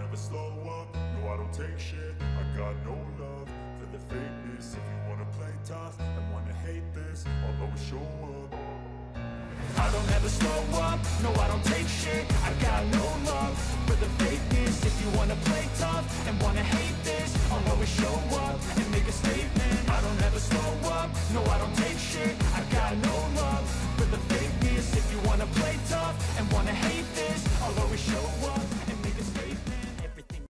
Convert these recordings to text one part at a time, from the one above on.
never slow up, no I don't take shit. I got no love for the fakeness. If you wanna play tough and wanna hate this, I'll always show up. I don't ever slow up, no I don't take shit. I got no love for the fakeness. If you wanna play tough and wanna hate this, I'll always show up and make a statement. I don't ever slow up, no I don't take shit. I got no love for the fakeness. If you wanna play tough and wanna hate this, I'll always show up and make a statement. Everything.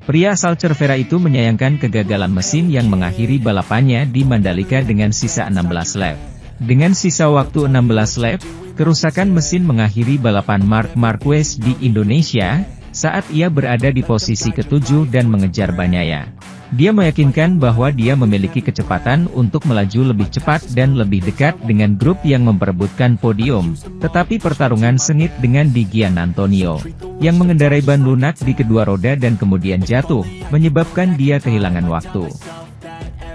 Pria asal Cervera itu menyayangkan kegagalan mesin yang mengakhiri balapannya di Mandalika dengan sisa 16 lap. Dengan sisa waktu 16 lap, kerusakan mesin mengakhiri balapan Marc Marquez di Indonesia, saat ia berada di posisi ke-7 dan mengejar Bagnaia. Dia meyakinkan bahwa dia memiliki kecepatan untuk melaju lebih cepat dan lebih dekat dengan grup yang memperebutkan podium, tetapi pertarungan sengit dengan Di Giannantonio, yang mengendarai ban lunak di kedua roda dan kemudian jatuh, menyebabkan dia kehilangan waktu.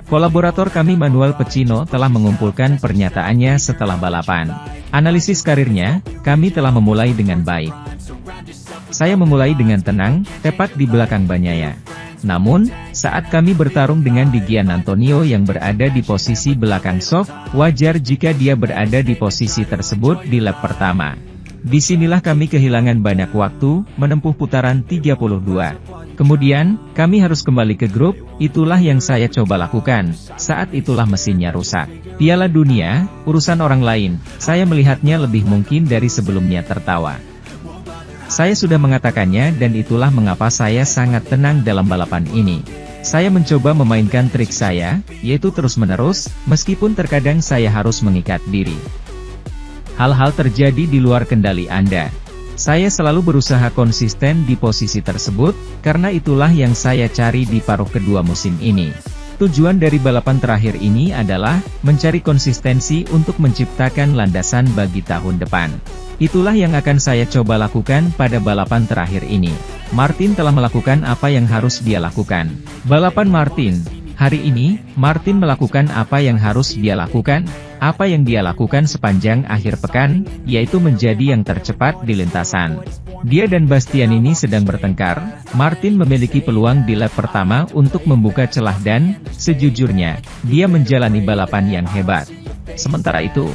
Kolaborator kami Manuel Pecino telah mengumpulkan pernyataannya setelah balapan. Analisis karirnya, kami telah memulai dengan baik. Saya memulai dengan tenang, tepat di belakang Bagnaia. Namun, saat kami bertarung dengan Di Giannantonio yang berada di posisi belakang soft, wajar jika dia berada di posisi tersebut di lap pertama. Disinilah kami kehilangan banyak waktu, menempuh putaran 32. Kemudian, kami harus kembali ke grup, itulah yang saya coba lakukan, saat itulah mesinnya rusak. Piala Dunia, urusan orang lain, saya melihatnya lebih mungkin dari sebelumnya tertawa. Saya sudah mengatakannya dan itulah mengapa saya sangat tenang dalam balapan ini. Saya mencoba memainkan trik saya, yaitu terus-menerus, meskipun terkadang saya harus mengikat diri. Hal-hal terjadi di luar kendali Anda. Saya selalu berusaha konsisten di posisi tersebut, karena itulah yang saya cari di paruh kedua musim ini. Tujuan dari balapan terakhir ini adalah mencari konsistensi untuk menciptakan landasan bagi tahun depan. Itulah yang akan saya coba lakukan pada balapan terakhir ini. Martin telah melakukan apa yang harus dia lakukan. Balapan Martin. Hari ini, Martin melakukan apa yang harus dia lakukan. Apa yang dia lakukan sepanjang akhir pekan, yaitu menjadi yang tercepat di lintasan. Dia dan Bastianini sedang bertengkar. Martin memiliki peluang di lap pertama untuk membuka celah dan, sejujurnya, dia menjalani balapan yang hebat. Sementara itu,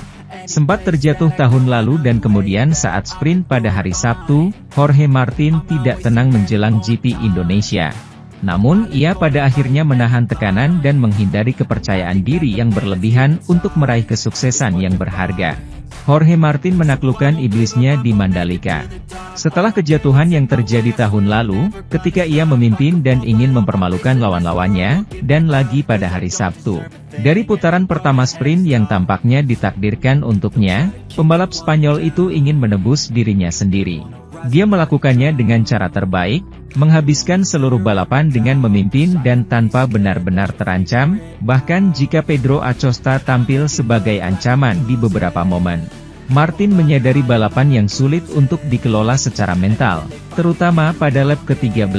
sempat terjatuh tahun lalu dan kemudian saat sprint pada hari Sabtu, Jorge Martin tidak tenang menjelang GP Indonesia. Namun ia pada akhirnya menahan tekanan dan menghindari kepercayaan diri yang berlebihan untuk meraih kesuksesan yang berharga. Jorge Martin menaklukkan iblisnya di Mandalika. Setelah kejatuhan yang terjadi tahun lalu, ketika ia memimpin dan ingin mempermalukan lawan-lawannya, dan lagi pada hari Sabtu. Dari putaran pertama sprint yang tampaknya ditakdirkan untuknya, pembalap Spanyol itu ingin menebus dirinya sendiri. Dia melakukannya dengan cara terbaik, menghabiskan seluruh balapan dengan memimpin dan tanpa benar-benar terancam, bahkan jika Pedro Acosta tampil sebagai ancaman di beberapa momen. Martin menyadari balapan yang sulit untuk dikelola secara mental, terutama pada lap ke-13,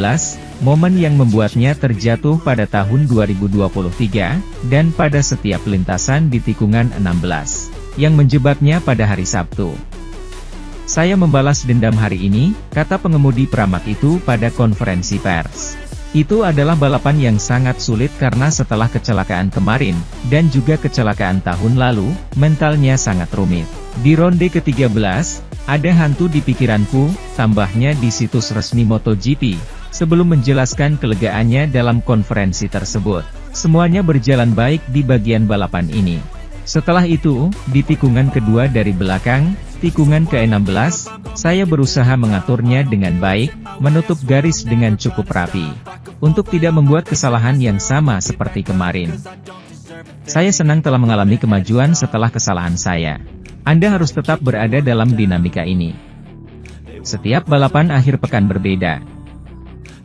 momen yang membuatnya terjatuh pada tahun 2023, dan pada setiap lintasan di tikungan 16, yang menjebaknya pada hari Sabtu. Saya membalas dendam hari ini, kata pengemudi Pramac itu pada konferensi pers. Itu adalah balapan yang sangat sulit karena setelah kecelakaan kemarin, dan juga kecelakaan tahun lalu, mentalnya sangat rumit. Di ronde ke-13, ada hantu di pikiranku, tambahnya di situs resmi MotoGP, sebelum menjelaskan kelegaannya dalam konferensi tersebut. Semuanya berjalan baik di bagian balapan ini. Setelah itu, di tikungan kedua dari belakang, tikungan ke-16, saya berusaha mengaturnya dengan baik, menutup garis dengan cukup rapi, untuk tidak membuat kesalahan yang sama seperti kemarin. Saya senang telah mengalami kemajuan setelah kesalahan saya. Anda harus tetap berada dalam dinamika ini. Setiap balapan akhir pekan berbeda.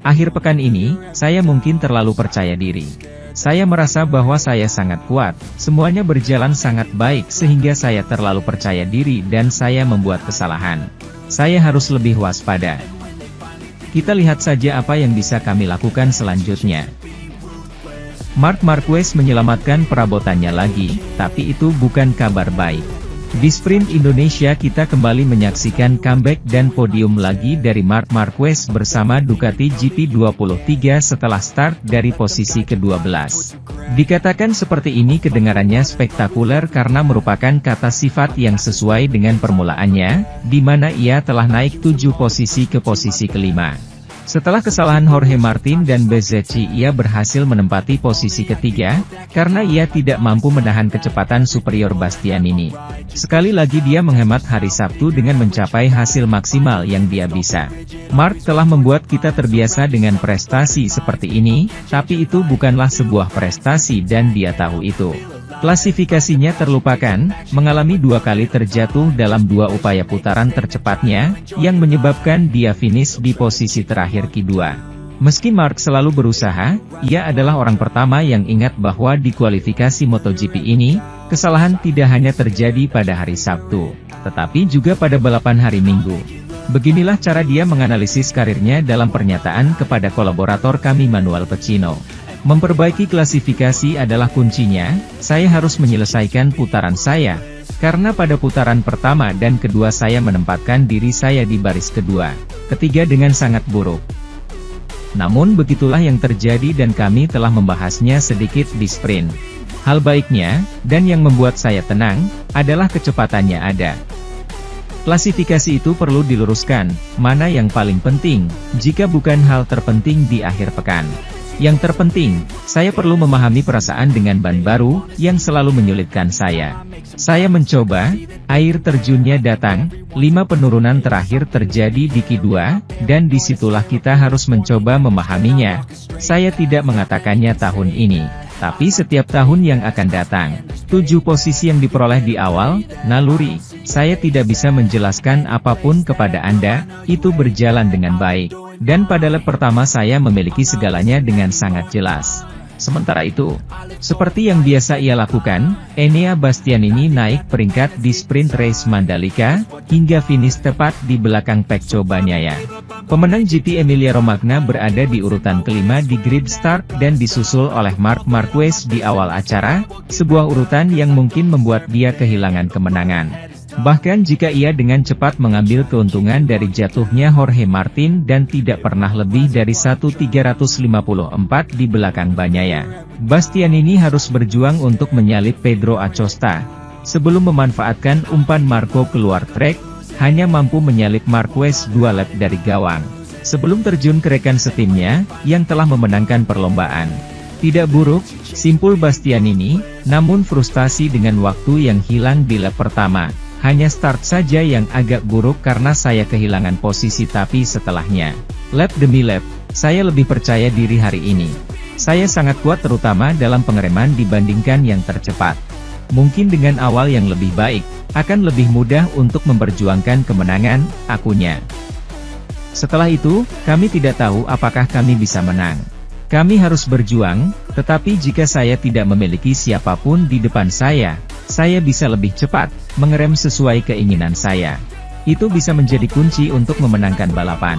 Akhir pekan ini, saya mungkin terlalu percaya diri. Saya merasa bahwa saya sangat kuat, semuanya berjalan sangat baik sehingga saya terlalu percaya diri dan saya membuat kesalahan. Saya harus lebih waspada. Kita lihat saja apa yang bisa kami lakukan selanjutnya. Marc Marquez menyelamatkan perabotannya lagi, tapi itu bukan kabar baik. Di sprint Indonesia kita kembali menyaksikan comeback dan podium lagi dari Marc Marquez bersama Ducati GP23 setelah start dari posisi ke-12. Dikatakan seperti ini kedengarannya spektakuler karena merupakan kata sifat yang sesuai dengan permulaannya, di mana ia telah naik 7 posisi ke posisi ke-5. Setelah kesalahan Jorge Martin dan Bezzecchi, ia berhasil menempati posisi ketiga, karena ia tidak mampu menahan kecepatan superior Bastianini. Sekali lagi dia menghemat hari Sabtu dengan mencapai hasil maksimal yang dia bisa. Marc telah membuat kita terbiasa dengan prestasi seperti ini, tapi itu bukanlah sebuah prestasi dan dia tahu itu. Klasifikasinya terlupakan, mengalami 2 kali terjatuh dalam 2 upaya putaran tercepatnya, yang menyebabkan dia finish di posisi terakhir Q2. Meski Marc selalu berusaha, ia adalah orang pertama yang ingat bahwa di kualifikasi MotoGP ini, kesalahan tidak hanya terjadi pada hari Sabtu, tetapi juga pada balapan hari Minggu. Beginilah cara dia menganalisis karirnya dalam pernyataan kepada kolaborator kami Manuel Pecino. Memperbaiki klasifikasi adalah kuncinya, saya harus menyelesaikan putaran saya, karena pada putaran pertama dan kedua saya menempatkan diri saya di baris kedua, ketiga dengan sangat buruk. Namun begitulah yang terjadi dan kami telah membahasnya sedikit di sprint. Hal baiknya, dan yang membuat saya tenang, adalah kecepatannya ada. Klasifikasi itu perlu diluruskan, mana yang paling penting, jika bukan hal terpenting di akhir pekan. Yang terpenting, saya perlu memahami perasaan dengan ban baru, yang selalu menyulitkan saya. Saya mencoba, air terjunnya datang, 5 penurunan terakhir terjadi di Q2, dan disitulah kita harus mencoba memahaminya. Saya tidak mengatakannya tahun ini, tapi setiap tahun yang akan datang. 7 posisi yang diperoleh di awal, naluri. Saya tidak bisa menjelaskan apapun kepada Anda, itu berjalan dengan baik. Dan pada lap pertama saya memiliki segalanya dengan sangat jelas. Sementara itu, seperti yang biasa ia lakukan, Enea Bastianini naik peringkat di sprint race Mandalika, hingga finish tepat di belakang Pecco Bagnaia. Pemenang GP Emilia-Romagna berada di urutan kelima di grid start dan disusul oleh Marc Marquez di awal acara, sebuah urutan yang mungkin membuat dia kehilangan kemenangan. Bahkan jika ia dengan cepat mengambil keuntungan dari jatuhnya Jorge Martin dan tidak pernah lebih dari 1.354 di belakang Bagnaia. Bastianini harus berjuang untuk menyalip Pedro Acosta. Sebelum memanfaatkan umpan Marco keluar trek, hanya mampu menyalip Marquez 2 lap dari gawang. Sebelum terjun ke rekan setimnya, yang telah memenangkan perlombaan. Tidak buruk, simpul Bastianini, namun frustasi dengan waktu yang hilang di lap pertama. Hanya start saja yang agak buruk karena saya kehilangan posisi tapi setelahnya, lap demi lap, saya lebih percaya diri hari ini. Saya sangat kuat terutama dalam pengereman dibandingkan yang tercepat. Mungkin dengan awal yang lebih baik, akan lebih mudah untuk memperjuangkan kemenangan, akunya. Setelah itu, kami tidak tahu apakah kami bisa menang. Kami harus berjuang, tetapi jika saya tidak memiliki siapapun di depan saya bisa lebih cepat, mengerem sesuai keinginan saya. Itu bisa menjadi kunci untuk memenangkan balapan.